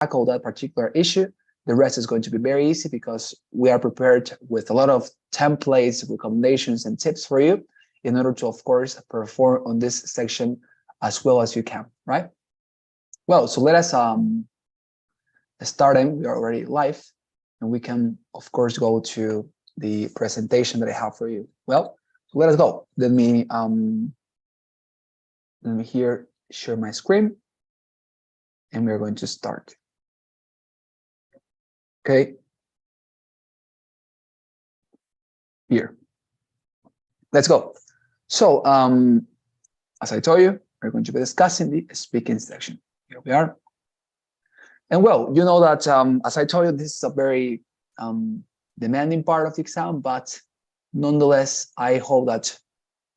tackle that particular issue. The rest is going to be very easy because we are prepared with a lot of templates, recommendations, and tips for you in order to, of course, perform on this section as well as you can, right? Well, so let us start. We are already live, and we can, of course, go to the presentation that I have for you. Well, so let us go. Let me here share my screen, and we're going to start. Okay. Here. Let's go. So, as I told you, we're going to be discussing the speaking section. Here we are. And well, you know that, as I told you, this is a very demanding part of the exam, but nonetheless, I hope that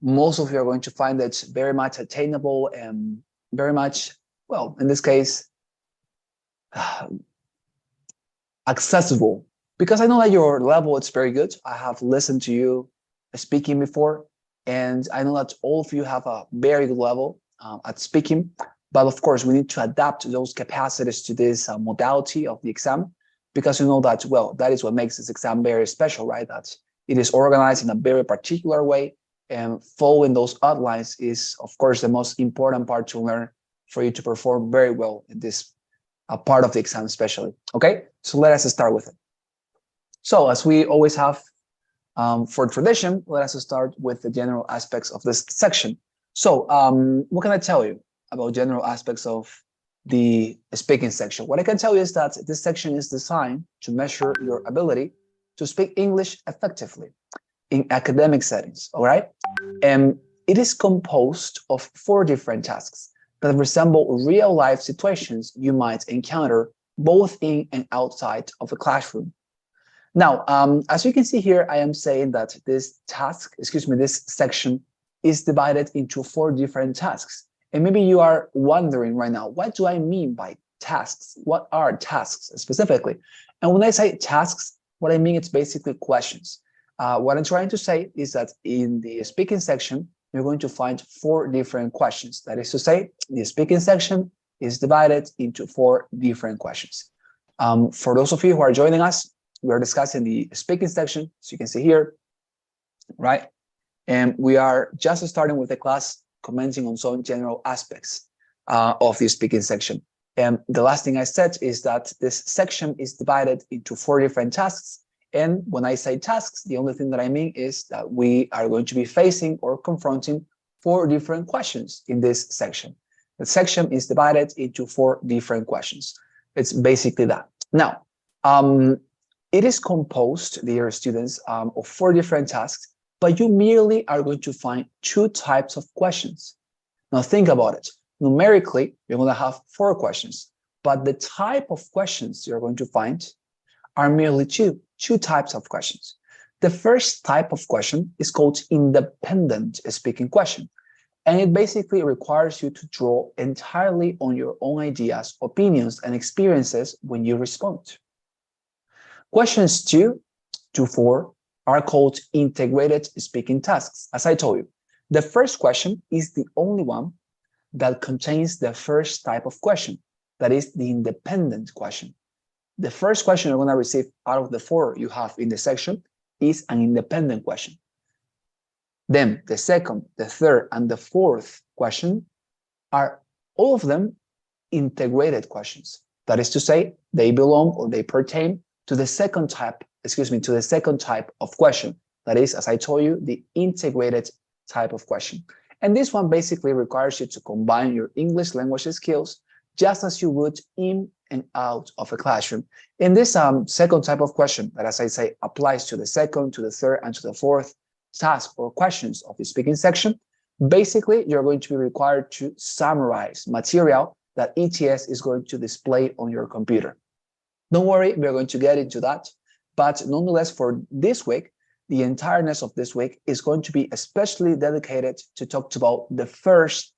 most of you are going to find it very much attainable and very much, well, in this case, accessible, because I know that your level is very good. I have listened to you speaking before, and I know that all of you have a very good level at speaking, but of course we need to adapt those capacities to this modality of the exam, because you know that, well, that is what makes this exam very special, right? That it is organized in a very particular way, and following those outlines is, of course, the most important part to learn for you to perform very well in this part of the exam especially. Okay, so let us start with it. So as we always have for tradition, let us start with the general aspects of this section. So what can I tell you about general aspects of the speaking section? What I can tell you is that this section is designed to measure your ability to speak English effectively in academic settings, all right? And it is composed of 4 different tasks that resemble real-life situations you might encounter both in and outside of the classroom. Now, as you can see here, I am saying that this section is divided into 4 different tasks. And maybe you are wondering right now, what do I mean by tasks? What are tasks specifically? And when I say tasks, what I mean is basically questions. What I'm trying to say is that in the speaking section, you're going to find 4 different questions. That is to say, the speaking section is divided into 4 different questions. For those of you who are joining us, we are discussing the speaking section, as you can see here, right? And we are just starting with the class commenting on some general aspects of the speaking section. And the last thing I said is that this section is divided into 4 different tasks. And when I say tasks, the only thing that I mean is that we are going to be facing or confronting 4 different questions in this section. The section is divided into 4 different questions. It's basically that. Now, it is composed, dear students, of 4 different tasks, but you merely are going to find 2 types of questions. Now think about it. Numerically, you're going to have 4 questions, but the type of questions you're going to find are merely two types of questions. The first type of question is called independent speaking question, and it basically requires you to draw entirely on your own ideas, opinions, and experiences when you respond. Questions 2 to 4 are called integrated speaking tasks. As I told you, the first question is the only one that contains the first type of question, that is the independent question. The first question you're going to receive out of the 4 you have in the section is an independent question. Then the second, the third, and the fourth question are all of them integrated questions. That is to say, they belong or they pertain to the second type, to the second type of question. That is, as I told you, the integrated type of question. And this one basically requires you to combine your English language skills just as you would in and out of a classroom. In this second type of question, that as I say, applies to the second, to the third, and to the fourth task or questions of the speaking section, basically, you're going to be required to summarize material that ETS is going to display on your computer. Don't worry, we're going to get into that. But nonetheless, for this week, the entireness of this week is going to be especially dedicated to talk about the first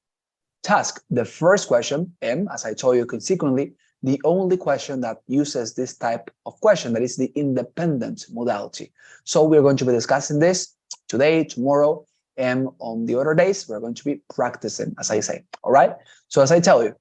task, the first question, and as I told you consequently, the only question that uses this type of question, that is the independent modality. So we're going to be discussing this today, tomorrow, and on the other days, we're going to be practicing, as I say, all right? So as I tell you,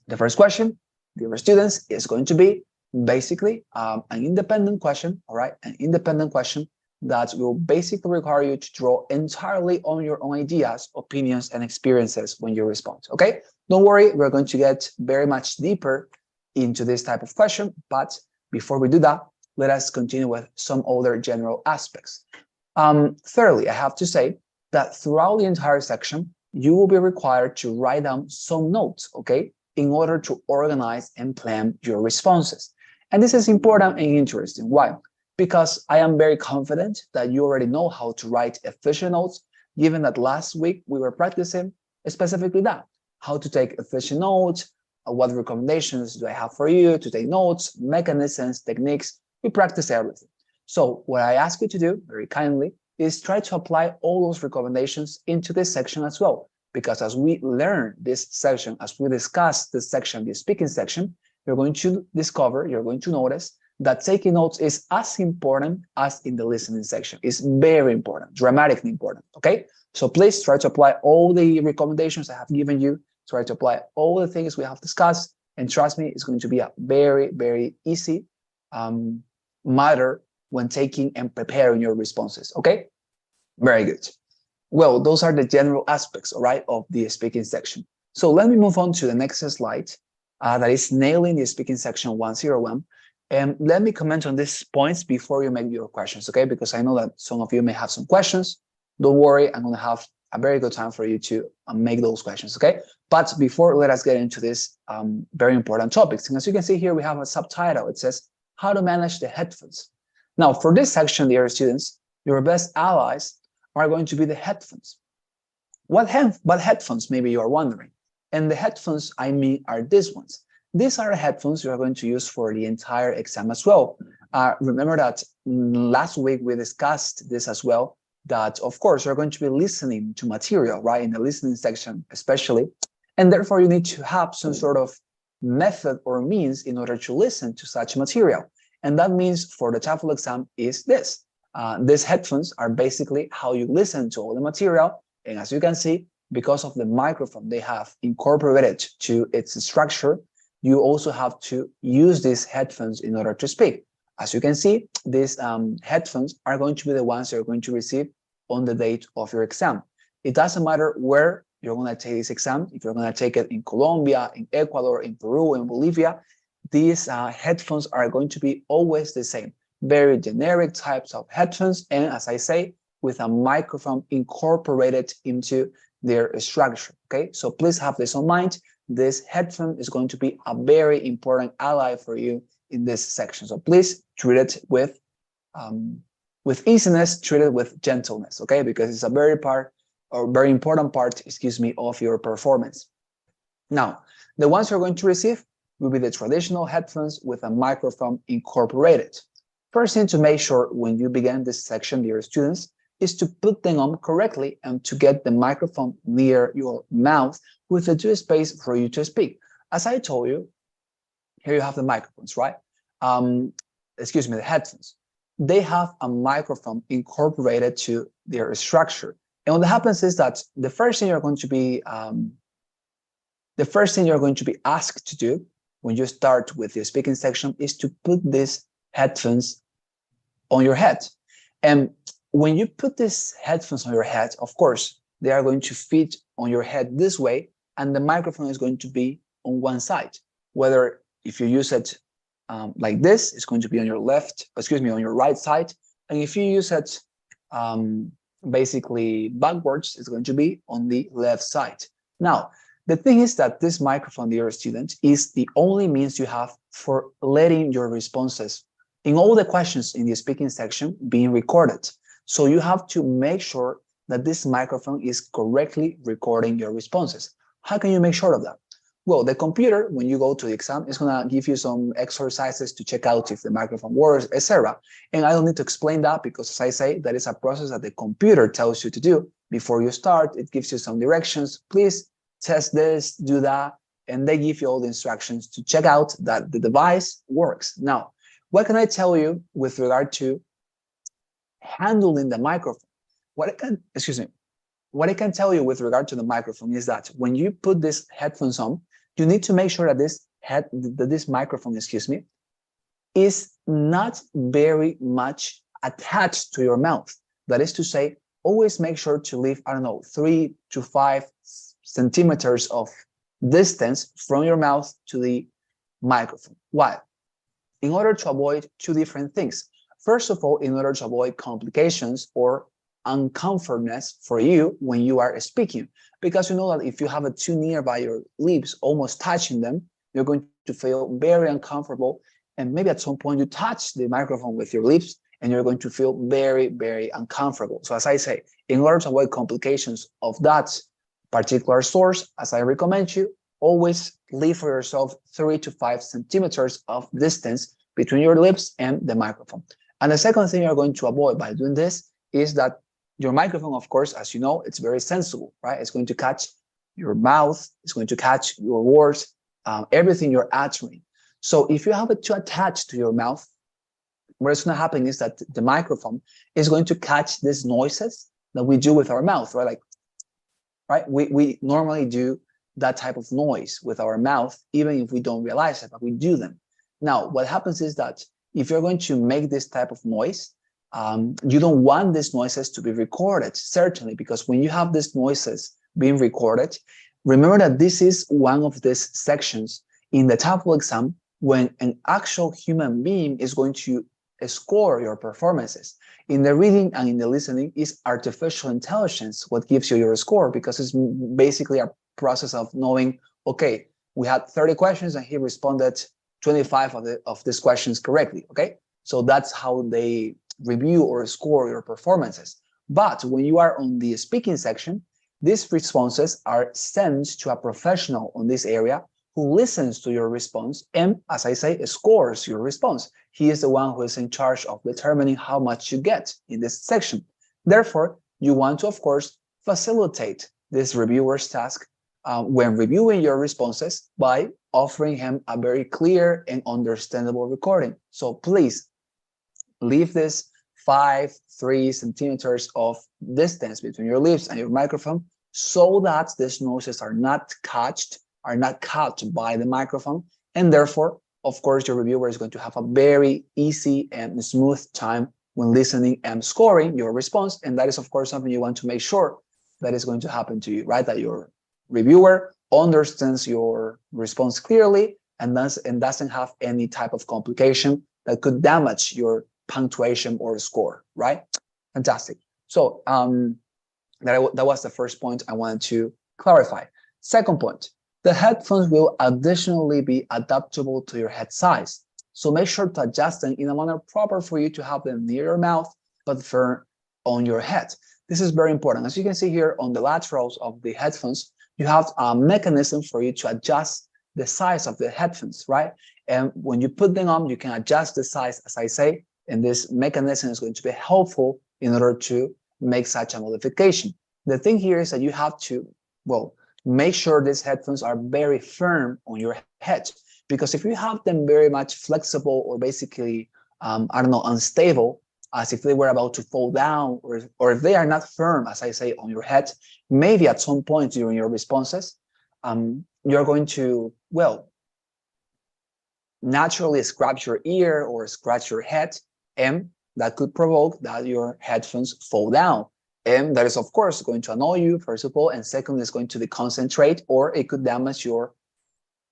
the first question dear students, is going to be basically an independent question, all right? An independent question that will basically require you to draw entirely on your own ideas, opinions, and experiences when you respond, okay? Don't worry, we're going to get very much deeper into this type of question, but before we do that, let us continue with some other general aspects. Thirdly, I have to say that throughout the entire section, you will be required to write down some notes, okay, in order to organize and plan your responses. And this is important and interesting. Why? Because I am very confident that you already know how to write efficient notes, given that last week we were practicing specifically that, how to take efficient notes, what recommendations do I have for you to take notes, mechanisms, techniques. We practice everything. So what I ask you to do very kindly is try to apply all those recommendations into this section as well. Because as we learn this section, as we discuss this section, the speaking section, you're going to discover, you're going to notice that taking notes is as important as in the listening section. It's very important, dramatically important, okay? So please try to apply all the recommendations I have given you, try to apply all the things we have discussed, and trust me, it's going to be a very, very easy matter when taking and preparing your responses, okay? Very good. Well, those are the general aspects, all right, of the speaking section. So let me move on to the next slide, that is nailing the speaking section 101. And let me comment on these points before you make your questions, okay? Because I know that some of you may have some questions. Don't worry, I'm going to have a very good time for you to make those questions, okay? But before, let us get into this very important topics. And as you can see here, we have a subtitle. It says, how to manage the headphones. Now, for this section, dear students, your best allies are going to be the headphones. What headphones, maybe you are wondering? And the headphones, I mean, are these ones. These are the headphones you are going to use for the entire exam as well. Remember that last week we discussed this as well, that of course you're going to be listening to material, right, in the listening section especially, and therefore you need to have some sort of method or means in order to listen to such material. And that means for the TOEFL exam is this. These headphones are basically how you listen to all the material, and as you can see, because of the microphone they have incorporated to its structure, you also have to use these headphones in order to speak. As you can see, these headphones are going to be the ones you're going to receive on the date of your exam. It doesn't matter where you're going to take this exam. If you're going to take it in Colombia, in Ecuador, in Peru, in Bolivia, these headphones are going to be always the same. Very generic types of headphones, and as I say, with a microphone incorporated into their structure, okay? So please have this in mind. This headphone is going to be a very important ally for you in this section. So please treat it with easiness, treat it with gentleness, okay? Because it's a very important part, of your performance. Now, the ones you're going to receive will be the traditional headphones with a microphone incorporated. First thing to make sure when you begin this section, dear students, is to put them on correctly and to get the microphone near your mouth with the due space for you to speak. As I told you, here you have the microphones, right? The headphones. They have a microphone incorporated to their structure. And what happens is that the first thing you're going to be asked to do when you start with the speaking section is to put these headphones on your head. And when you put these headphones on your head, of course, they are going to fit on your head this way, and the microphone is going to be on one side. Whether if you use it like this, it's going to be on your on your right side. And if you use it basically backwards, it's going to be on the left side. Now, the thing is that this microphone, dear student, is the only means you have for letting your responses in all the questions in the speaking section being recorded. So you have to make sure that this microphone is correctly recording your responses. How can you make sure of that? Well, the computer, when you go to the exam, is going to give you some exercises to check out if the microphone works, etc. And I don't need to explain that because, as I say, that is a process that the computer tells you to do. Before you start, it gives you some directions. Please test this, do that, and they give you all the instructions to check out that the device works. Now, what can I tell you with regard to handling the microphone? What I can tell you with regard to the microphone is that when you put these headphones on, you need to make sure that this this microphone, excuse me, is not very much attached to your mouth. That is to say, always make sure to leave, I don't know, 3 to 5 centimeters of distance from your mouth to the microphone. Why? In order to avoid two different things. First of all, in order to avoid complications or uncomfortness for you when you are speaking, because you know that if you have it too nearby your lips, almost touching them, you're going to feel very uncomfortable. And maybe at some point you touch the microphone with your lips and you're going to feel very, very uncomfortable. So as I say, in order to avoid complications of that particular source, as I recommend you, always leave for yourself 3 to 5 centimeters of distance between your lips and the microphone. And the second thing you're going to avoid by doing this is that your microphone, of course, as you know, it's very sensible, right? It's going to catch your mouth, it's going to catch your words, everything you're uttering. So if you have it too attached to your mouth, what's going to happen is that the microphone is going to catch these noises that we do with our mouth, right? Like, right? We normally do that type of noise with our mouth, even if we don't realize it, but we do them. Now, what happens is that if you're going to make this type of noise, you don't want these noises to be recorded, certainly, because when you have these noises being recorded, remember that this is one of these sections in the TOEFL exam when an actual human being is going to score your performances. In the reading and in the listening is artificial intelligence what gives you your score, because it's basically a process of knowing, okay, we had 30 questions and he responded 25 of these questions correctly, okay? So that's how they review or score your performances. But when you are on the speaking section, these responses are sent to a professional on this area who listens to your response and, as I say, scores your response. He is the one who is in charge of determining how much you get in this section. Therefore, you want to, of course, facilitate this reviewer's task when reviewing your responses by offering him a very clear and understandable recording. So please leave this 3 centimeters of distance between your lips and your microphone so that these noises are not caught by the microphone. And therefore, of course, your reviewer is going to have a very easy and smooth time when listening and scoring your response. And that is, of course, something you want to make sure that is going to happen to you, right? That your reviewer understands your response clearly and doesn't have any type of complication that could damage your punctuation or score, right? Fantastic. So that was the first point I wanted to clarify. Second point, the headphones will additionally be adaptable to your head size. So make sure to adjust them in a manner proper for you to have them near your mouth, but firm on your head. This is very important. As you can see here on the laterals of the headphones, you have a mechanism for you to adjust the size of the headphones, right? And when you put them on, you can adjust the size, as I say, and this mechanism is going to be helpful in order to make such a modification. The thing here is that you have to, well, make sure these headphones are very firm on your head, because if you have them very much flexible or basically, I don't know, unstable, as if they were about to fall down, or if they are not firm, as I say, on your head, maybe at some point during your responses, you're going to, well, naturally scratch your ear or scratch your head, and that could provoke that your headphones fall down. And that is, of course, going to annoy you, first of all, and second, is going to deconcentrate, or it could damage your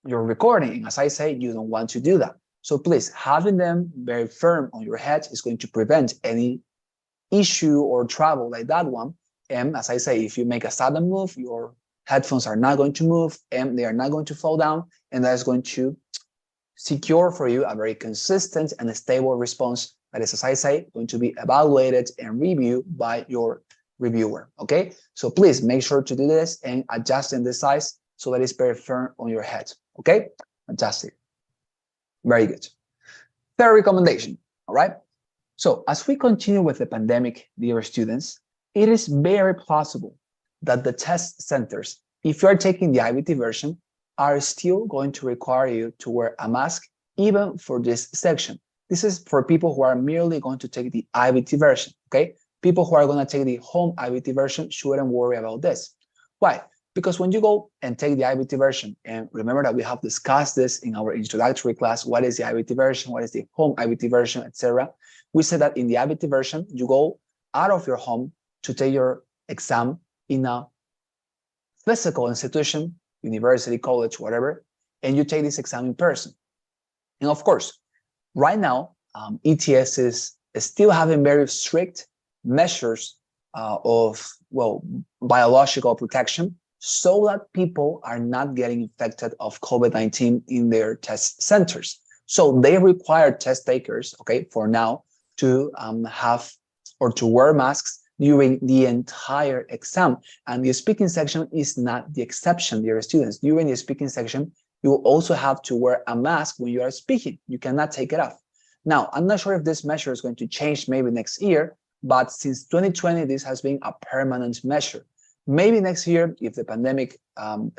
recording. As I say, you don't want to do that. So please, having them very firm on your head is going to prevent any issue or trouble like that one. And as I say, if you make a sudden move, your headphones are not going to move and they are not going to fall down. And that is going to secure for you a very consistent and stable response that is, as I say, going to be evaluated and reviewed by your reviewer. Okay, so please make sure to do this and adjust in the size so that it's very firm on your head. Okay, fantastic. Very good. Third recommendation. All right. So as we continue with the pandemic, dear students, it is very possible that the test centers, if you are taking the IBT version, are still going to require you to wear a mask even for this section. This is for people who are merely going to take the IBT version, okay? People who are going to take the home IBT version shouldn't worry about this. Why? Because when you go and take the IBT version, and remember that we have discussed this in our introductory class, what is the IBT version, what is the home IBT version, etc. We said that in the IBT version, you go out of your home to take your exam in a physical institution, university, college, whatever, and you take this exam in person. And of course, right now, ETS is still having very strict measures of, well, biological protection so that people are not getting infected of COVID-19 in their test centers. So they require test takers, okay, for now to have or to wear masks during the entire exam. And the speaking section is not the exception, dear students. During the speaking section, you will also have to wear a mask when you are speaking. You cannot take it off. Now, I'm not sure if this measure is going to change maybe next year, but since 2020, this has been a permanent measure. Maybe next year, if the pandemic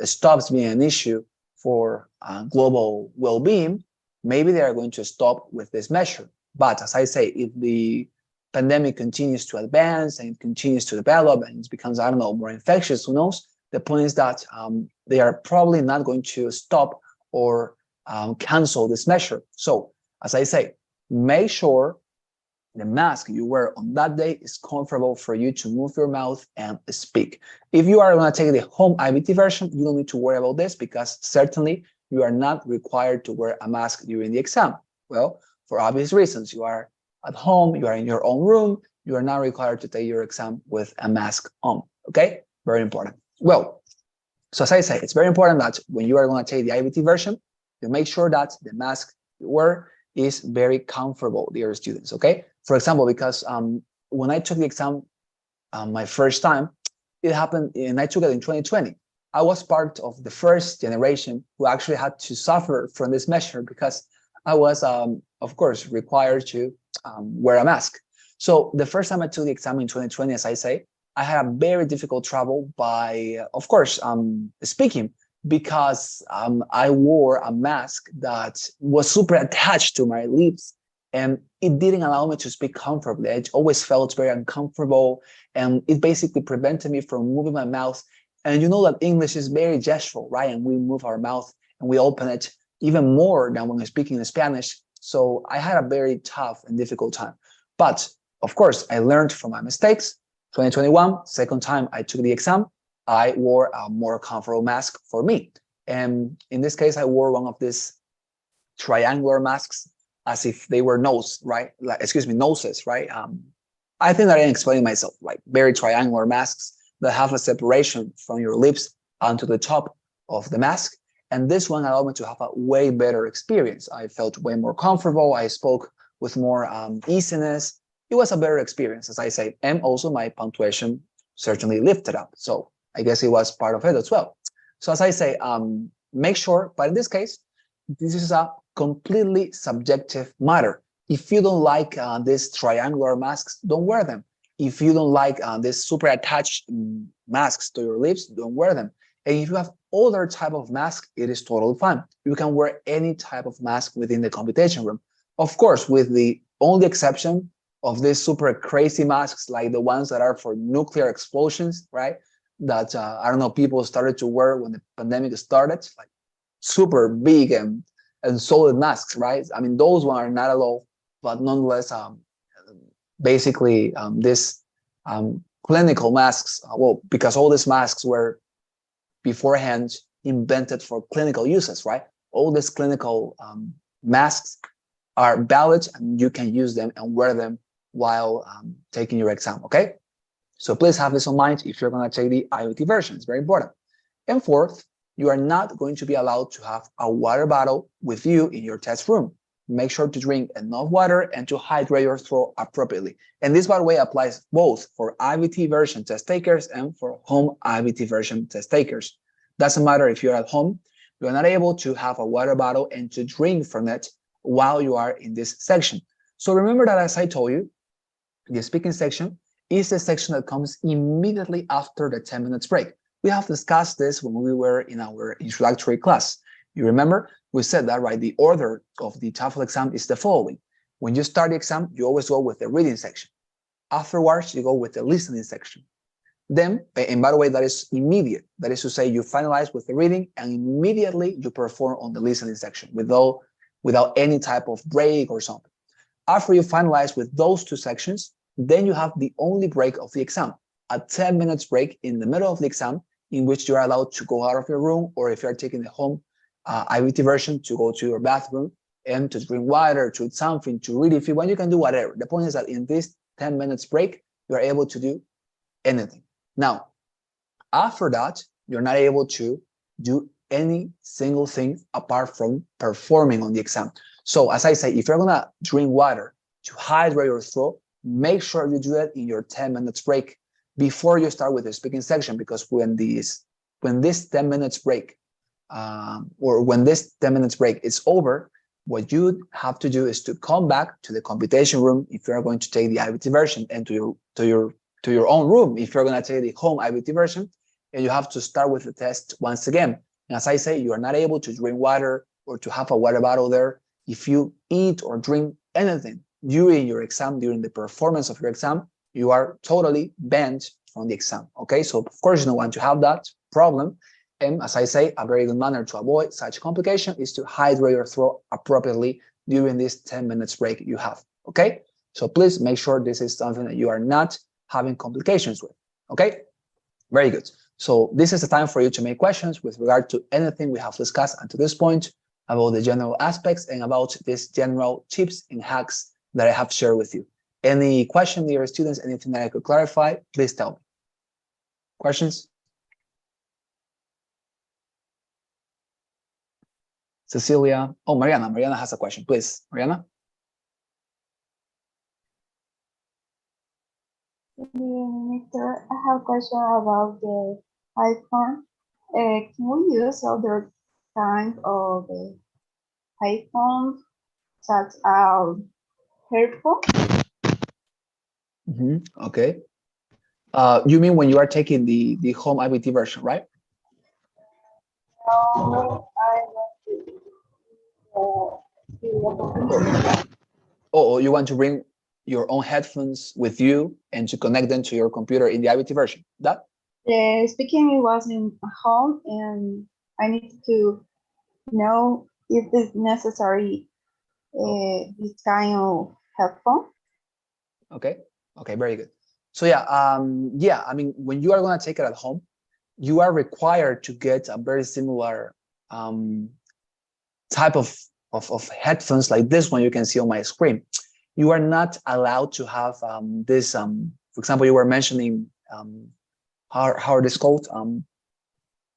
stops being an issue for global well-being, maybe they are going to stop with this measure. But as I say, if the pandemic continues to advance and it continues to develop and it becomes, I don't know, more infectious, who knows? The point is that they are probably not going to stop or cancel this measure. So, as I say, make sure the mask you wear on that day is comfortable for you to move your mouth and speak. If you are going to take the home IBT version, you don't need to worry about this because certainly you are not required to wear a mask during the exam. Well, for obvious reasons, you are at home, you are in your own room, you are not required to take your exam with a mask on, okay? Very important. Well, so as I say, it's very important that when you are going to take the IBT version, you make sure that the mask you wear is very comfortable, dear students, okay? For example, because when I took the exam my first time, it happened, and I took it in 2020. I was part of the first generation who actually had to suffer from this measure because I was, of course, required to wear a mask. So the first time I took the exam in 2020, as I say, I had a very difficult trouble by, of course, speaking because I wore a mask that was super attached to my lips and it didn't allow me to speak comfortably. I always felt very uncomfortable and it basically prevented me from moving my mouth. And you know that English is very gestural, right? And we move our mouth and we open it even more than when we're speaking in Spanish. So I had a very tough and difficult time. But of course, I learned from my mistakes. 2021, second time I took the exam, I wore a more comfortable mask for me. And in this case, I wore one of these triangular masks as if they were noses, right? I think that I am explaining myself, like very triangular masks that have a separation from your lips onto the top of the mask. And this one allowed me to have a way better experience. I felt way more comfortable. I spoke with more easiness. It was a better experience, as I say. And also my punctuation certainly lifted up. So I guess it was part of it as well. So as I say, make sure, but in this case, this is a completely subjective matter. If you don't like these triangular masks, don't wear them. If you don't like these super attached masks to your lips, don't wear them. And if you have other type of mask, it is totally fine. You can wear any type of mask within the competition room. Of course, with the only exception of these super crazy masks, like the ones that are for nuclear explosions, right? That, I don't know, people started to wear when the pandemic started, like super big and solid masks, right? I mean, those ones are not allowed, but nonetheless, basically, this clinical masks, well, because all these masks were beforehand invented for clinical uses, right? All these clinical masks are valid and you can use them and wear them while taking your exam, okay? So please have this in mind if you're going to take the IoT version. It's very important. And fourth, you are not going to be allowed to have a water bottle with you in your test room. Make sure to drink enough water and to hydrate your throat appropriately. And this, by the way, applies both for IVT version test takers and for home IVT version test takers. Doesn't matter if you're at home, you're not able to have a water bottle and to drink from it while you are in this section. So remember that, as I told you, the speaking section is the section that comes immediately after the 10 minutes break. We have discussed this when we were in our introductory class. You remember? We said that, right? The order of the TOEFL exam is the following. When you start the exam, you always go with the reading section. Afterwards, you go with the listening section. Then, and by the way, that is immediate. That is to say, you finalize with the reading and immediately you perform on the listening section without any type of break or something. After you finalize with those two sections, then you have the only break of the exam, a 10 minutes break in the middle of the exam, in which you are allowed to go out of your room, or if you're taking the home IBT version, to go to your bathroom and to drink water, to eat something, to read if you want, you can do whatever. The point is that in this 10 minutes break, you are able to do anything. Now, after that, you're not able to do any single thing apart from performing on the exam. So as I say, if you're gonna drink water to hydrate your throat, make sure you do it in your 10 minutes break before you start with the speaking section, because when this 10 minutes break when this 10 minutes break is over, what you have to do is to come back to the computation room if you're going to take the IBT version, and to your own room if you're going to take the home IBT version, and you have to start with the test once again. And as I say, you are not able to drink water or to have a water bottle there. If you eat or drink anything during your exam, during the performance of your exam, you are totally banned from the exam. Okay, so of course you don't want to have that problem. And as I say, a very good manner to avoid such complication is to hydrate your throat appropriately during this 10 minutes break you have. Okay, so please make sure this is something that you are not having complications with. Okay, very good. So this is the time for you to make questions with regard to anything we have discussed until this point about the general aspects and about these general tips and hacks that I have shared with you. Any question, dear students, anything that I could clarify, please tell me. Questions? Cecilia. Oh, Mariana. Mariana has a question. Please, Mariana. Mister, I have a question about the iPhone. Can we use other kind of iPhones, such as headphones? Okay. You mean when you are taking the home IBT version, right? No, I want to. Oh, you want to bring your own headphones with you and to connect them to your computer in the IBT version? That? The speaking was in home, and I need to know if it's necessary this kind of headphone. Okay. Okay, very good. So yeah, I mean, when you are going to take it at home, you are required to get a very similar type of headphones like this one you can see on my screen. You are not allowed to have this, for example, you were mentioning, how are this called?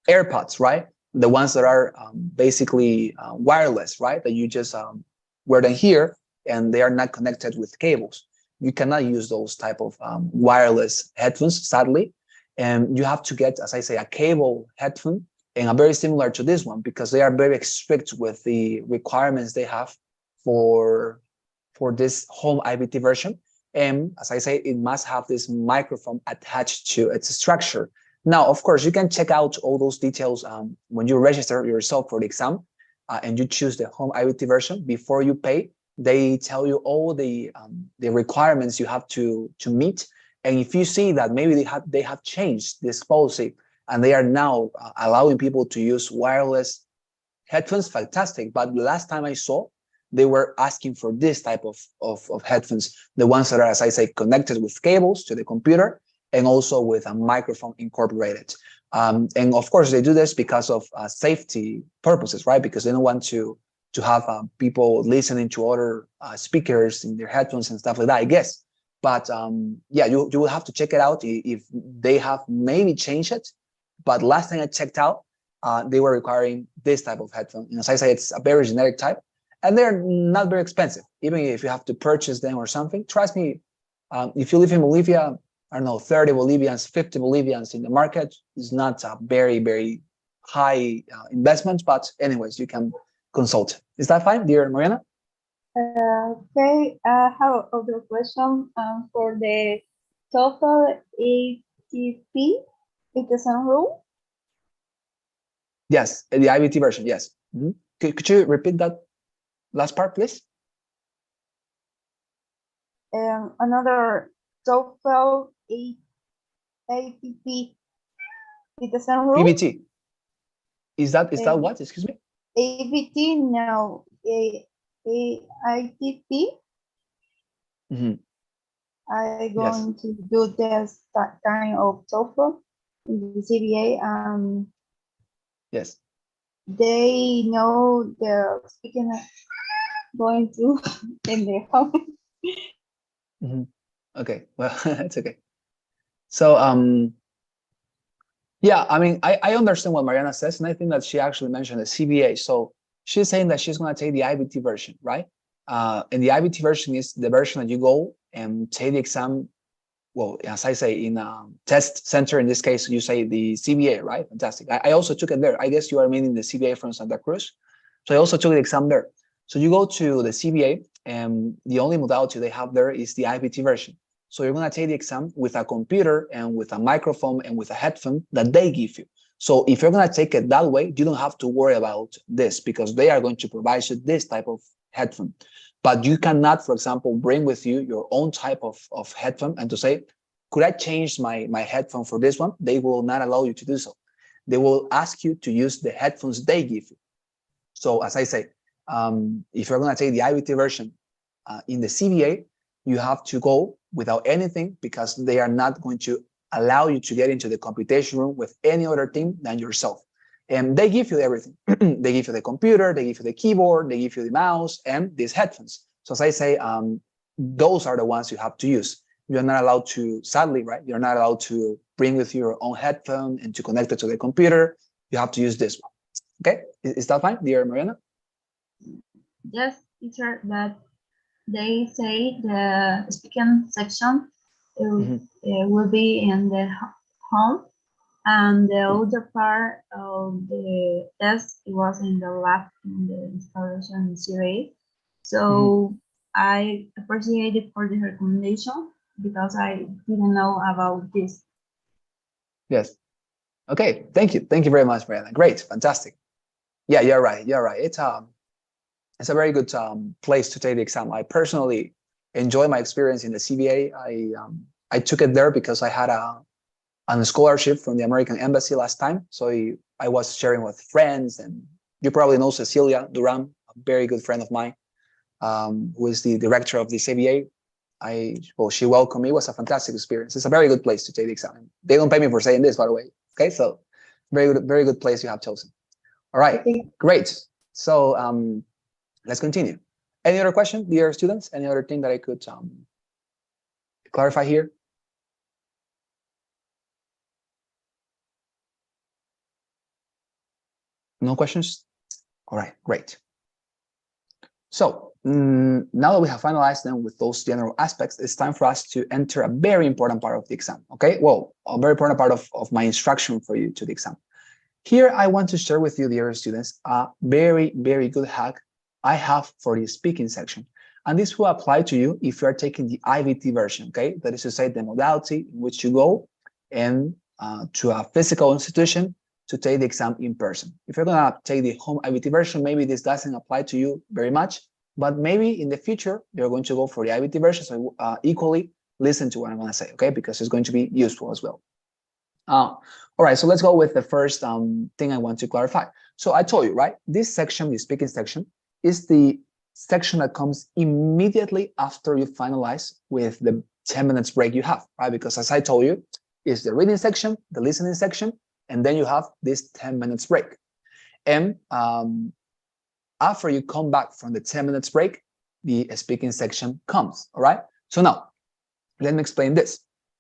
AirPods, right? The ones that are basically wireless, right? That you just wear them here and they are not connected with cables. You cannot use those type of wireless headphones, sadly. And you have to get, as I say, a cable headphone, and are very similar to this one because they are very strict with the requirements they have for this home IBT version. And as I say, it must have this microphone attached to its structure. Now, of course, you can check out all those details when you register yourself for the exam and you choose the home IBT version. Before you pay, they tell you all the requirements you have to meet. And if you see that maybe they have changed this policy and they are now allowing people to use wireless headphones, fantastic. But the last time I saw, they were asking for this type of headphones, the ones that are, as I say, connected with cables to the computer and also with a microphone incorporated. And of course, they do this because of safety purposes, right? Because they don't want to have people listening to other speakers in their headphones and stuff like that, I guess. But yeah, you will have to check it out if they have maybe changed it. But last time I checked out, they were requiring this type of headphone. And as I say, it's a very generic type, and they're not very expensive. Even if you have to purchase them or something, trust me, if you live in Bolivia, I don't know, 30 Bolivians, 50 Bolivians in the market is not a very, very high investment. But anyways, you can consult. Is that fine, dear Mariana? Okay, I have other question for the TOEFL ATP exam rule. Yes, the IBT version, yes. Could you repeat that last part, please? Another TOEFL APP with the same rule? PBT. Is that what? Excuse me? ABT, no. ITP, Mhm. I'm Yes. going to do this that kind of TOEFL in the CBA. Yes. They know the speaking going to in their home. Mhm. Okay. Well, it's okay. So, yeah, I mean, I understand what Mariana says, and I think that she actually mentioned the CBA. So she's saying that she's going to take the IBT version, right? And the IBT version is the version that you go and take the exam. Well, as I say, in a test center, in this case, you say the CBA, right? Fantastic. I also took it there. I guess you are meaning the CBA from Santa Cruz. So I also took the exam there. So you go to the CBA, and the only modality they have there is the IBT version. So you're going to take the exam with a computer and with a microphone and with a headphone that they give you. So if you're going to take it that way, you don't have to worry about this because they are going to provide you this type of headphone. But you cannot, for example, bring with you your own type of headphone and to say, could I change my headphone for this one? They will not allow you to do so. They will ask you to use the headphones they give you. So as I say, if you're going to take the IBT version in the CBA, you have to go without anything because they are not going to allow you to get into the computation room with any other team than yourself. And they give you everything. They give you the computer, they give you the keyboard, they give you the mouse, and these headphones. So as I say, those are the ones you have to use. You're not allowed to, sadly, right? You're not allowed to bring with you your own headphone and to connect it to the computer. You have to use this one. Okay, is that fine, dear Mariana? Yes, teacher, but they say the speaking section will be in the home, and the other part of the test was in the lab in the installation series. So I appreciate it for the recommendation because I didn't know about this. Yes. Okay. Thank you. Thank you very much, Mariana. Great. Fantastic. Yeah, you're right. You're right. It's a very good place to take the exam. I personally enjoy my experience in the CBA. I took it there because I had a scholarship from the American Embassy last time. So I was sharing with friends, and you probably know Cecilia Duran, a very good friend of mine, who is the director of the CBA. She welcomed me. It was a fantastic experience. It's a very good place to take the exam. They don't pay me for saying this, by the way. Okay, so very good place you have chosen. All right, great. So let's continue. Any other question, dear students? Any other thing that I could clarify here? No questions? All right, great. So now that we have finalized them with those general aspects, it's time for us to enter a very important part of the exam, okay? Well, a very important part of my instruction for you to the exam. Here, I want to share with you, dear students, a very good hack I have for the speaking section. And this will apply to you if you are taking the IBT version, okay? That is to say, the modality in which you go and to a physical institution to take the exam in person. If you're gonna take the home IBT version, maybe this doesn't apply to you very much, but maybe in the future, you're going to go for the IBT version. So equally listen to what I'm gonna say, okay? Because it's going to be useful as well. All right, so let's go with the first thing I want to clarify. So I told you, right? This section, the speaking section, is the section that comes immediately after you finalize with the 10 minutes break you have, right? Because as I told you, it's the reading section, the listening section, and then you have this 10 minutes break. And after you come back from the 10 minutes break, the speaking section comes, all right? So now, let me explain this.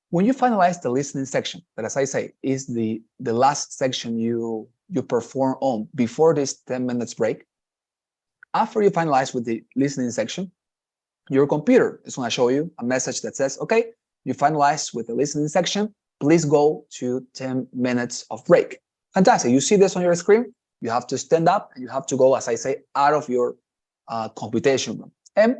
When you finalize the listening section, that as I say, is the last section you perform on before this 10 minutes break, after you finalize with the listening section, your computer is going to show you a message that says, okay, you finalized with the listening section, please go to 10 minutes of break. Fantastic. You see this on your screen? You have to stand up and you have to go, as I say, out of your computation room. And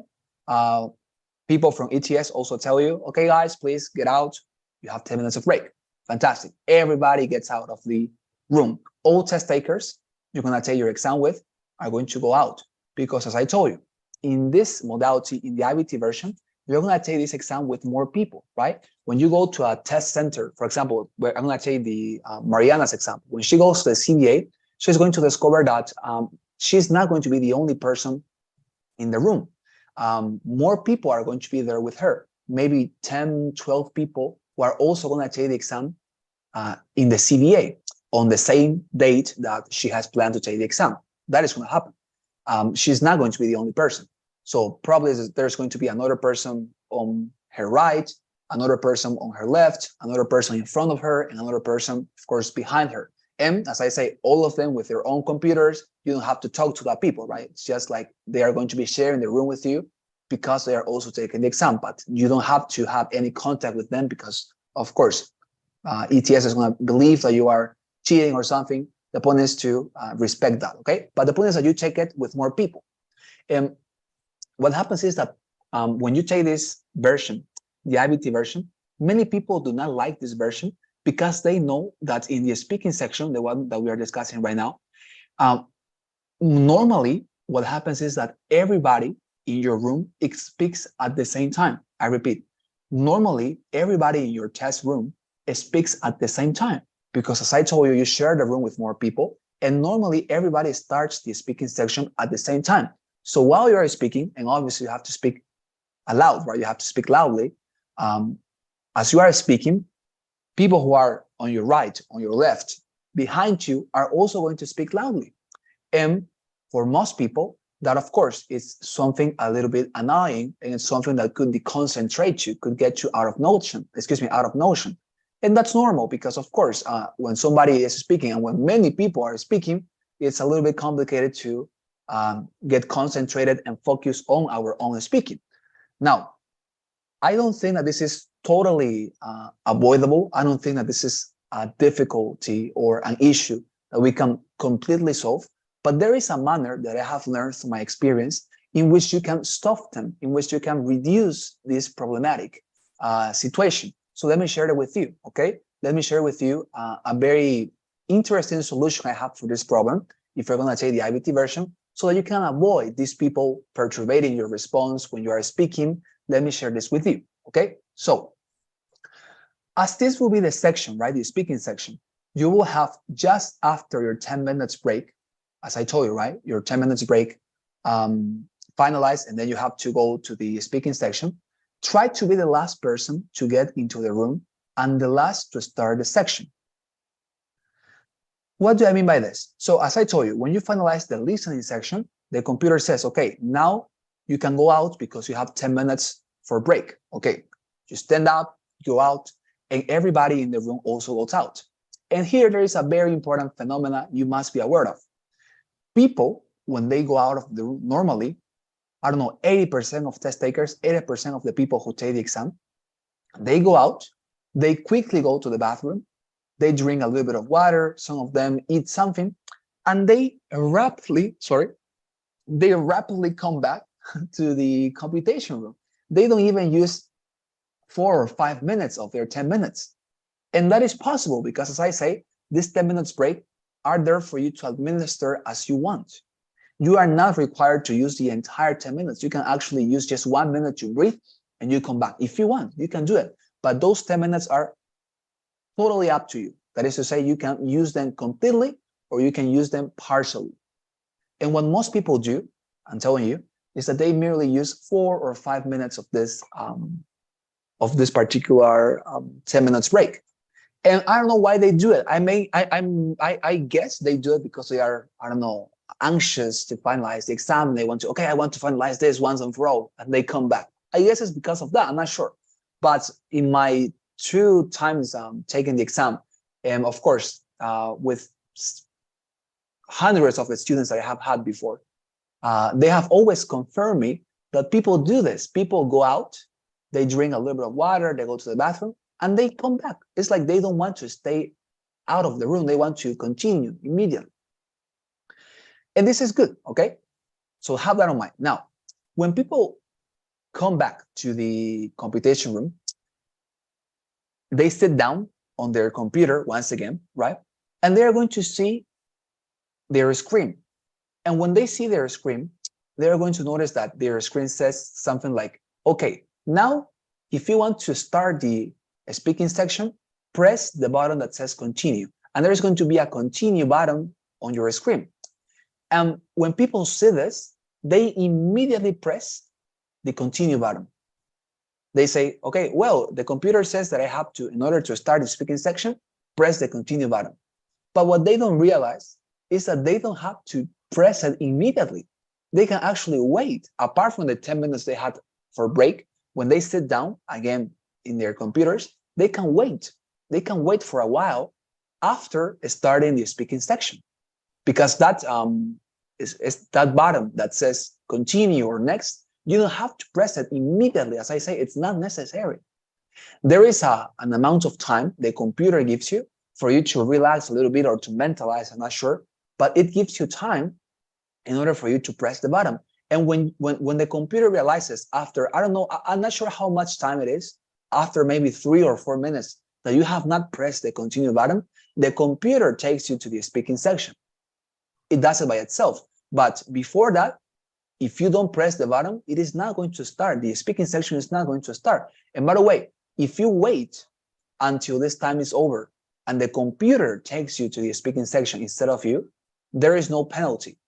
people from ETS also tell you, okay, guys, please get out. You have 10 minutes of break. Fantastic. Everybody gets out of the room. All test takers you're going to take your exam with are going to go out because, as I told you, in this modality, in the IBT version, you're going to take this exam with more people, right? When you go to a test center, for example, where I'm going to take the Mariana's example. When she goes to the CVA, she's going to discover that she's not going to be the only person in the room. More people are going to be there with her, maybe 10, 12 people who are also going to take the exam in the CVA on the same date that she has planned to take the exam. That is going to happen. She's not going to be the only person. So probably there's going to be another person on her right, another person on her left, another person in front of her, and another person, of course, behind her. And as I say, all of them with their own computers. You don't have to talk to that people, right? It's just like they are going to be sharing the room with you because they are also taking the exam, but you don't have to have any contact with them because, of course, ETS is going to believe that you are cheating or something. The point is to respect that, okay? But the point is that you take it with more people. And what happens is that when you take this version, the IBT version, many people do not like this version because they know that in the speaking section, the one that we are discussing right now, normally what happens is that everybody in your room speaks at the same time. I repeat, normally everybody in your test room speaks at the same time because, as I told you, you share the room with more people, and normally everybody starts the speaking section at the same time. So while you are speaking, and obviously you have to speak aloud, right? You have to speak loudly. As you are speaking, people who are on your right, on your left, behind you are also going to speak loudly. And for most people, that of course is something a little bit annoying, and it's something that could deconcentrate you, could get you out of notion. And that's normal because, of course, when somebody is speaking and when many people are speaking, it's a little bit complicated to get concentrated and focus on our own speaking. Now, I don't think that this is totally avoidable. I don't think that this is a difficulty or an issue that we can completely solve. But there is a manner that I have learned through my experience in which you can stop them, in which you can reduce this problematic situation. So let me share it with you, okay? Let me share with you a very interesting solution I have for this problem if you're going to take the IBT version so that you can avoid these people perturbating your response when you are speaking. Let me share this with you, okay? So as this will be the section, right, the speaking section, you will have just after your 10 minutes break, as I told you, right, your 10 minutes break finalized, and then you have to go to the speaking section. Try to be the last person to get into the room and the last to start the section. What do I mean by this? So as I told you, when you finalize the listening section, the computer says, okay, now you can go out because you have 10 minutes for break. Okay, you stand up, go out, and everybody in the room also goes out. And here there is a very important phenomena you must be aware of. People, when they go out of the room, normally, I don't know, 80% of test takers, 80% of the people who take the exam, they go out, they quickly go to the bathroom, they drink a little bit of water, some of them eat something, and they rapidly come back to the computation room. They don't even use 4 or 5 minutes of their 10 minutes. And that is possible because, as I say, this 10 minutes break are there for you to administer as you want. You are not required to use the entire 10 minutes. You can actually use just 1 minute to breathe and you come back. If you want, you can do it. But those 10 minutes are totally up to you. That is to say, you can use them completely or you can use them partially. And what most people do, I'm telling you, is that they merely use 4 or 5 minutes of this particular 10 minutes break. And I don't know why they do it. I guess they do it because they are, I don't know, anxious to finalize the exam. They want to, okay, I want to finalize this once and for all, and they come back. I guess it's because of that. I'm not sure. But in my 2 times taking the exam, and of course, with hundreds of the students that I have had before, they have always confirmed me that people do this. People go out, they drink a little bit of water, they go to the bathroom, and they come back. It's like they don't want to stay out of the room. They want to continue immediately. And this is good, okay? So have that in mind. Now, when people come back to the computation room, they sit down on their computer once again, right? And they're going to see their screen. And when they see their screen, they're going to notice that their screen says something like, okay, Now, if you want to start the speaking section, press the button that says continue. And there's going to be a continue button on your screen. And when people see this, they immediately press the continue button. They say, okay, well, the computer says that I have to, in order to start the speaking section, press the continue button. But what they don't realize is that they don't have to press it immediately. They can actually wait. Apart from the 10 minutes they had for break, when they sit down again in their computers, they can wait. They can wait for a while after starting the speaking section. Because that is that button that says continue or next, you don't have to press it immediately. As I say, it's not necessary. There is an amount of time the computer gives you for you to relax a little bit or to mentalize, I'm not sure, but it gives you time in order for you to press the button. And when the computer realizes after, I don't know, I'm not sure how much time it is, after maybe 3 or 4 minutes that you have not pressed the continue button, the computer takes you to the speaking section. It does it by itself. But before that, if you don't press the button, it is not going to start. The speaking section is not going to start. And by the way, if you wait until this time is over and the computer takes you to the speaking section instead of you, there is no penalty.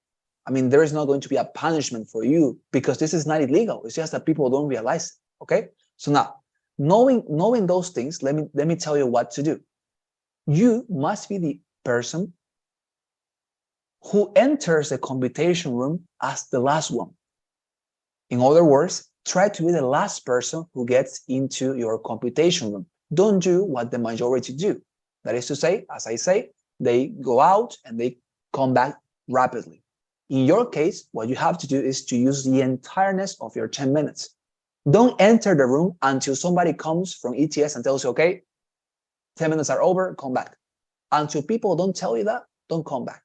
I mean, there is not going to be a punishment for you because this is not illegal. It's just that people don't realize it. Okay. So now, knowing those things, let me tell you what to do. You must be the person who enters the computation room as the last one. In other words, try to be the last person who gets into your computation room. Don't do what the majority do. That is to say, as I say, they go out and they come back rapidly. In your case, what you have to do is to use the entireness of your 10 minutes. Don't enter the room until somebody comes from ETS and tells you, okay, 10 minutes are over, come back. Until people don't tell you that, don't come back.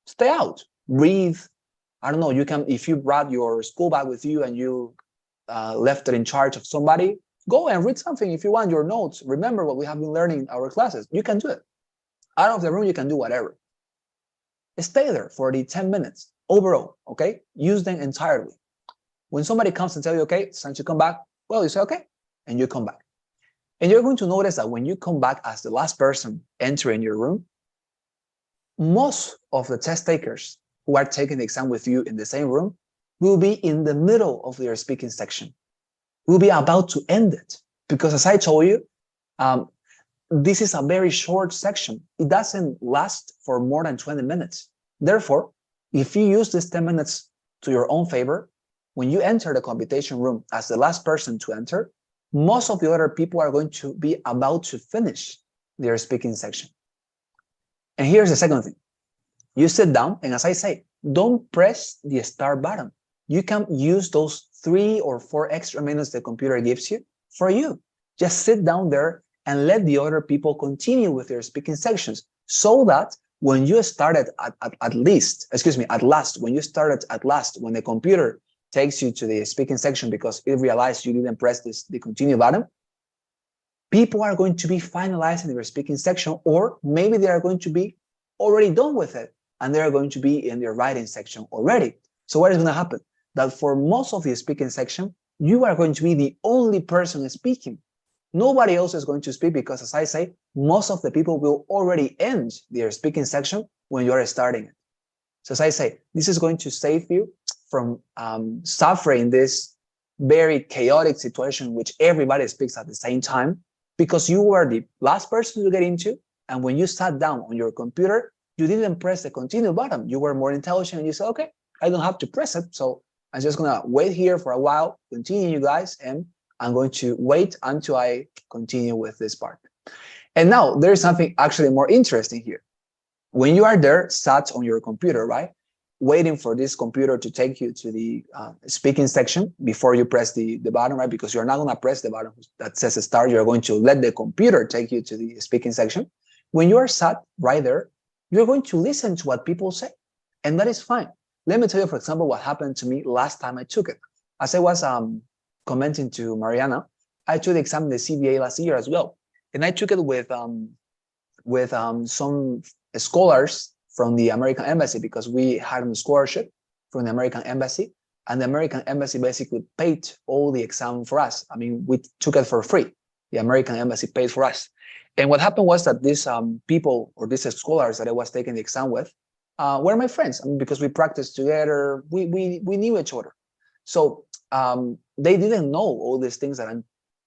Stay out, breathe. I don't know, you can, if you brought your school bag with you and you left it in charge of somebody, go and read something if you want, your notes. Remember what we have been learning in our classes. You can do it. Out of the room, you can do whatever. Stay there for the 10 minutes overall, okay? Use them entirely. When somebody comes and tells you, okay, it's time to come back, well, you say, okay, and you come back. And you're going to notice that when you come back as the last person entering your room, most of the test takers who are taking the exam with you in the same room will be in the middle of their speaking section. Will be about to end it. Because as I told you, this is a very short section. It doesn't last for more than 20 minutes. Therefore, if you use this 10 minutes to your own favor, when you enter the computation room as the last person to enter, most of the other people are going to be about to finish their speaking section. And here's the second thing. You sit down, and as I say, don't press the start button. You can use those 3 or 4 extra minutes the computer gives you for you. Just sit down there and let the other people continue with their speaking sections so that when you started at last, when the computer takes you to the speaking section because it realized you didn't press the continue button, people are going to be finalizing their speaking section, or maybe they are going to be already done with it and they are going to be in their writing section already. So what is going to happen? That for most of the speaking section, you are going to be the only person speaking. Nobody else is going to speak because, as I say, most of the people will already end their speaking section when you are starting it. So as I say, this is going to save you from suffering this very chaotic situation in which everybody speaks at the same time, because you were the last person to get into, and when you sat down on your computer, you didn't press the continue button. You were more intelligent and you said, okay, I don't have to press it, so I'm just gonna wait here for a while, continue you guys, and I'm going to wait until I continue with this part. And now there's something actually more interesting here. When you are there, sat on your computer, right, waiting for this computer to take you to the speaking section before you press the button, right? Because you're not going to press the button that says start. You're going to let the computer take you to the speaking section. When you are sat right there, you're going to listen to what people say, and that is fine. Let me tell you, for example, what happened to me last time I took it. As I was commenting to Mariana, I took the exam in the CBA last year as well, and I took it with some scholars from the American Embassy, because we had a scholarship from the American Embassy and the American embassy basically paid all the exam for us. I mean, we took it for free. The American embassy paid for us. And what happened was that these people or these scholars that I was taking the exam with were my friends. I mean, because we practiced together, we knew each other. So they didn't know all these things that I'm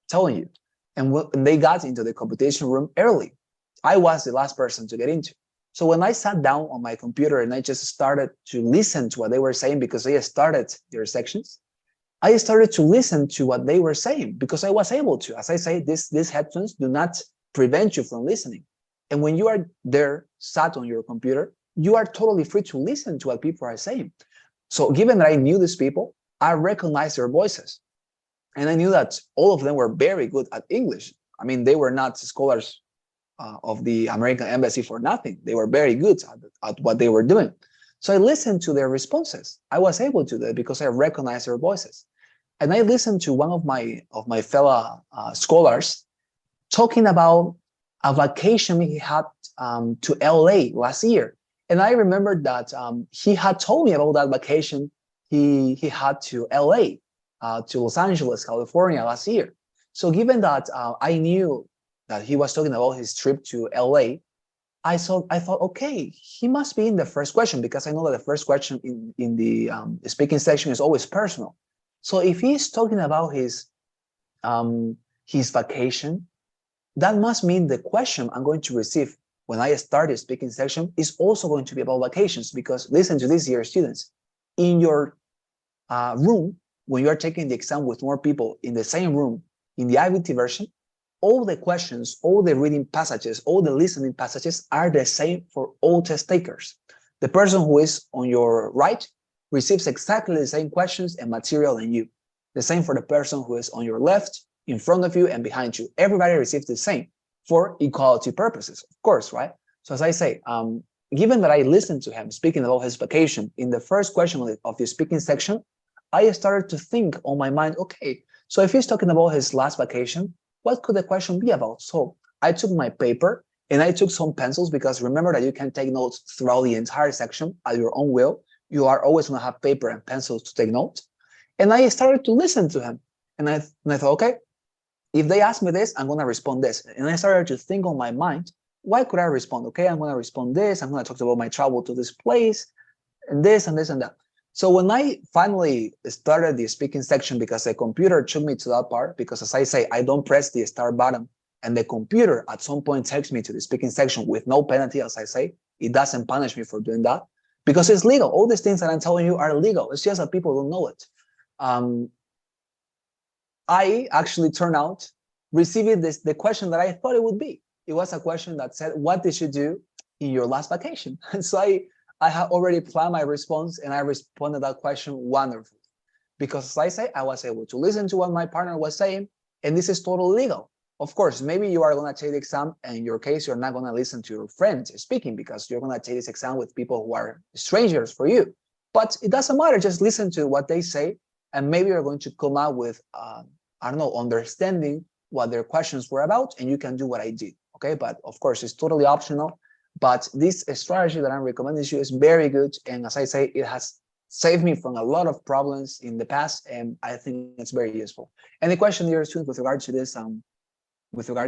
telling you. And when they got into the competition room early, I was the last person to get into. So when I sat down on my computer and I just started to listen to what they were saying, because they started their sections, I started to listen to what they were saying because I was able to. As I say, these headphones do not prevent you from listening. And when you are there, sat on your computer, you are totally free to listen to what people are saying. So given that I knew these people, I recognized their voices. And I knew that all of them were very good at English. I mean, they were not scholars of the American embassy for nothing. They were very good at what they were doing. So I listened to their responses. I was able to do that because I recognized their voices. And I listened to one of my fellow scholars talking about a vacation he had to LA last year. And I remembered that he had told me about that vacation he had to LA, to Los Angeles, California last year. So given that I knew that he was talking about his trip to LA, I thought, okay, he must be in the first question, because I know that the first question in the speaking section is always personal. So if he's talking about his vacation, that must mean the question I'm going to receive when I start the speaking section is also going to be about vacations. Because listen to this, dear students, in your room, when you are taking the exam with more people in the same room, in the IVT version, all the questions, all the reading passages, all the listening passages are the same for all test takers. The person who is on your right receives exactly the same questions and material than you. The same for the person who is on your left, in front of you, and behind you. Everybody receives the same for equality purposes, of course, right? So as I say, given that I listened to him speaking about his vacation in the first question of the speaking section, I started to think on my mind, okay, so if he's talking about his last vacation, what could the question be about? So I took my paper and I took some pencils, because remember that you can take notes throughout the entire section at your own will. You are always going to have paper and pencils to take notes. And I started to listen to him. And I thought, okay, if they ask me this, I'm going to respond this. And I started to think on my mind, why could I respond? Okay, I'm going to respond this. I'm going to talk about my travel to this place and this and this and that. So when I finally started the speaking section, because the computer took me to that part, because as I say, I don't press the start button, and the computer at some point takes me to the speaking section with no penalty, as I say, it doesn't punish me for doing that, because it's legal. All these things that I'm telling you are legal. It's just that people don't know it. I actually turned out receiving the question that I thought it would be. It was a question that said, what did you do in your last vacation? And so I had already planned my response, and I responded that question wonderfully. Because as I say, I was able to listen to what my partner was saying, and this is totally legal. Of course, maybe you are going to take the exam, and in your case, you're not going to listen to your friends speaking, because you're going to take this exam with people who are strangers for you. But it doesn't matter, just listen to what they say, and maybe you're going to come out with, I don't know, understanding what their questions were about, and you can do what I did, okay? But of course, it's totally optional. But this strategy that I'm recommending you is very good. And as I say, it has saved me from a lot of problems in the past, and I think it's very useful. Any question, dear students, with regard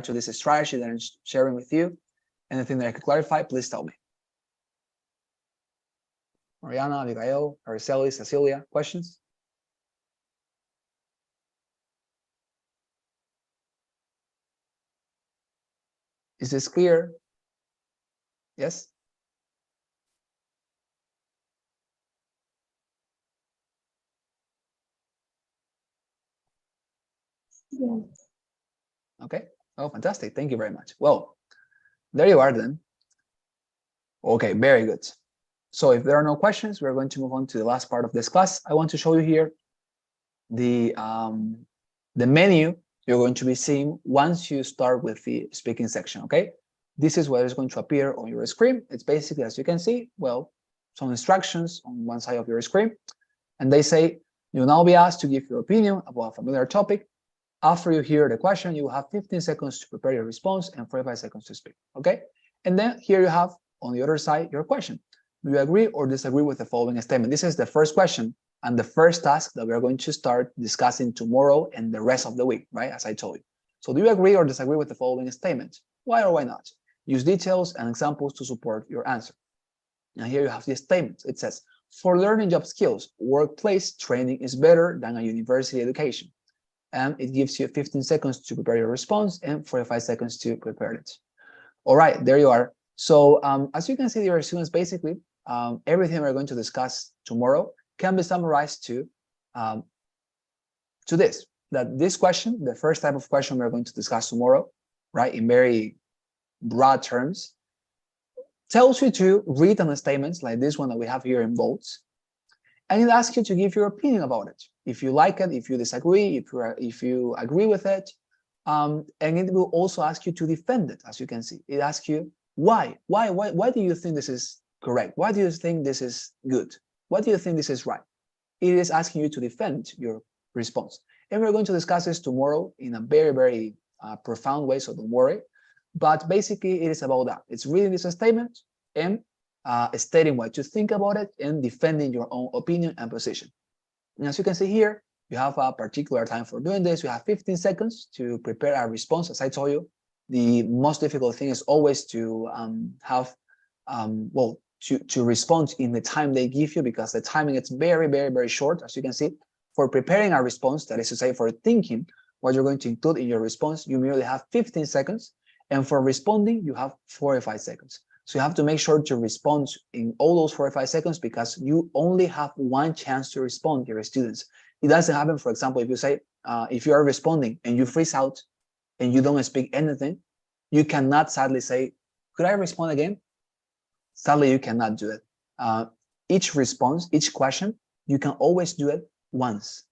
to this strategy that I'm sharing with you? Anything that I could clarify, please tell me. Mariana, Abigail, Araceli, Cecilia, questions? Is this clear? Yes? Yes. Okay. Oh, fantastic. Thank you very much. Well, there you are then. Okay, very good. So if there are no questions, we're going to move on to the last part of this class. I want to show you here the menu you're going to be seeing once you start with the speaking section, okay? This is what is going to appear on your screen. It's basically, as you can see, well, some instructions on one side of your screen. And they say, you'll now be asked to give your opinion about a familiar topic. After you hear the question, you will have 15 seconds to prepare your response and 45 seconds to speak, okay? And then here you have, on the other side, your question. Do you agree or disagree with the following statement? This is the first question and the first task that we're going to start discussing tomorrow and the rest of the week, right? As I told you. So do you agree or disagree with the following statement? Why or why not? Use details and examples to support your answer. Now here you have this statement. It says, for learning job skills, workplace training is better than a university education. And it gives you 15 seconds to prepare your response and 45 seconds to prepare it. All right, there you are. So as you can see, dear students, basically, everything we're going to discuss tomorrow can be summarized to this, that this question, the first type of question we're going to discuss tomorrow, right, in very broad terms, tells you to read on the statements like this one that we have here in bolts, and it asks you to give your opinion about it. If you like it, if you disagree, if you agree with it, and it will also ask you to defend it. As you can see, it asks you why do you think this is correct? Why do you think this is good? Why do you think this is right? It is asking you to defend your response, and we're going to discuss this tomorrow in a very, very profound way, so don't worry. But basically, it is about that. It's reading this statement and stating what you think about it and defending your own opinion and position. And as you can see here, you have a particular time for doing this. You have 15 seconds to prepare a response. As I told you, the most difficult thing is always to to respond in the time they give you, because the timing is very, very, very short. As you can see, for preparing a response, that is to say, for thinking what you're going to include in your response, you merely have 15 seconds. And for responding, you have 45 seconds. So you have to make sure to respond in all those 45 seconds, because you only have one chance to respond, dear students. It doesn't happen, for example, if you say, if you are responding and you freeze out and you don't speak anything, you cannot sadly say, could I respond again? Sadly, you cannot do it. Each response, each question, you can always do it once,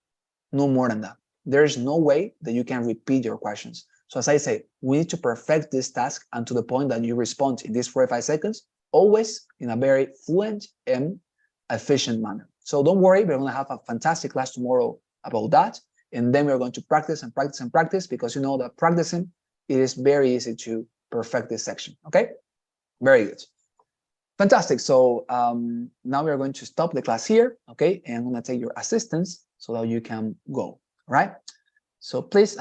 no more than that. There's no way that you can repeat your questions. So as I say, we need to perfect this task and to the point that you respond in these 45 seconds, always in a very fluent and efficient manner. So don't worry, we're going to have a fantastic class tomorrow about that. And then we're going to practice and practice and practice, because you know that practicing, it is very easy to perfect this section. Okay, very good. Fantastic. So now we're going to stop the class here. Okay, and I'm going to take your assistance so that you can go. All right. So please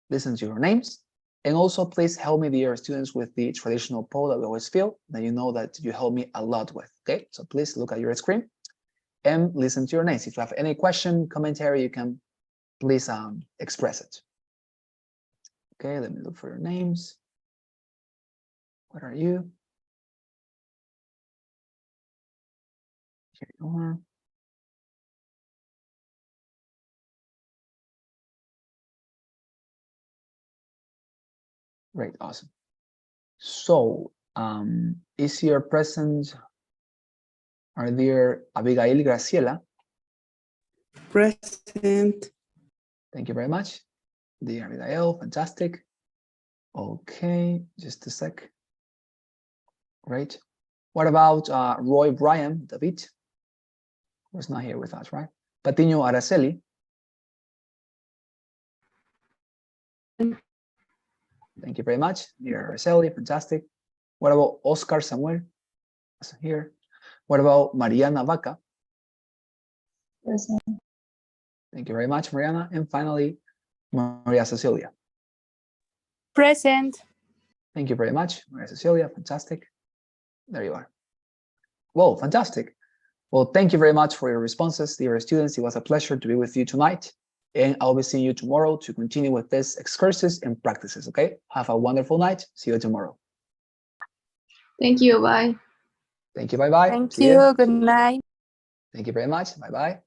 listen to your names, and also please help me, dear students, with the traditional poll that we always feel that you know that you help me a lot with. Okay, so please look at your screen and listen to your names. If you have any question, commentary, you can please express it. Okay, let me look for your names. What are you? Here you are. Great, awesome. So, is here present? Are there Abigail, Graciela? Present. Thank you very much. The Abigail, fantastic. Okay, just a sec. Great. What about Roy Bryan, David? Was not here with us, right? Patiño Araceli. Thank you very much. Dear Araceli, fantastic. What about Oscar Samuel? Here. What about Mariana Vaca? Present. Thank you very much, Mariana. And finally, Maria Cecilia. Present. Thank you very much, Maria Cecilia. Fantastic. There you are. Whoa, fantastic. Well, thank you very much for your responses, dear students. It was a pleasure to be with you tonight. And I'll be seeing you tomorrow to continue with this excursus and practices, okay? Have a wonderful night. See you tomorrow. Thank you. Bye. Thank you. Bye-bye. Thank you. Good night. Thank you very much. Bye-bye.